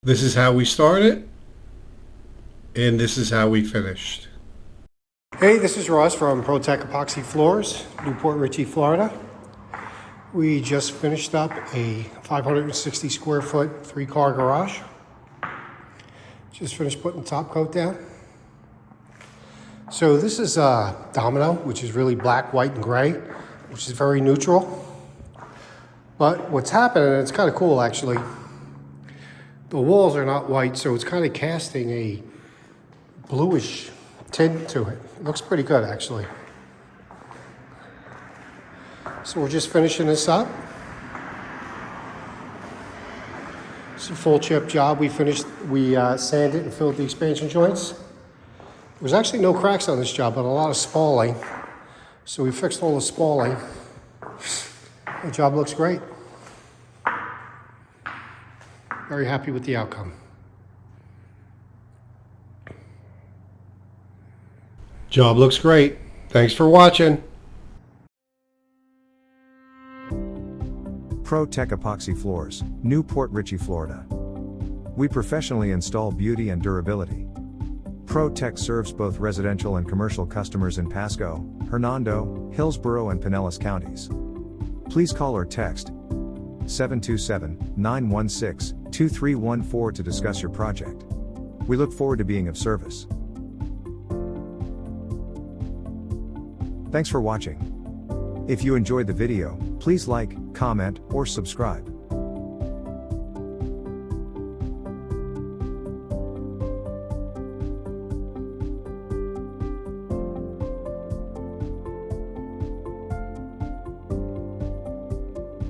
This is how we started, and this is how we finished. Hey, this is Ross from ProTech Epoxy Floors, Newport Richey, Florida. We just finished up a 560 square foot 3-car garage. Just finished putting the top coat down. So this is Domino, which is really black, white, and gray, which is very neutral. But what's happening, and it's kind of cool actually, the walls are not white, so it's kind of casting a bluish tint to it. It looks pretty good actually. So we're just finishing this up. It's a full chip job. We sanded and filled the expansion joints. There was actually no cracks on this job, but a lot of spalling. So we fixed all the spalling. The job looks great. Very happy with the outcome. Job looks great. Thanks for watching. ProTech Epoxy Floors, Newport Richey, Florida. We professionally install beauty and durability. ProTech serves both residential and commercial customers in Pasco, Hernando, Hillsborough, and Pinellas counties. Please call or text 727-916-2314 to discuss your project. We look forward to being of service. Thanks for watching. If you enjoyed the video, please like, comment, or subscribe.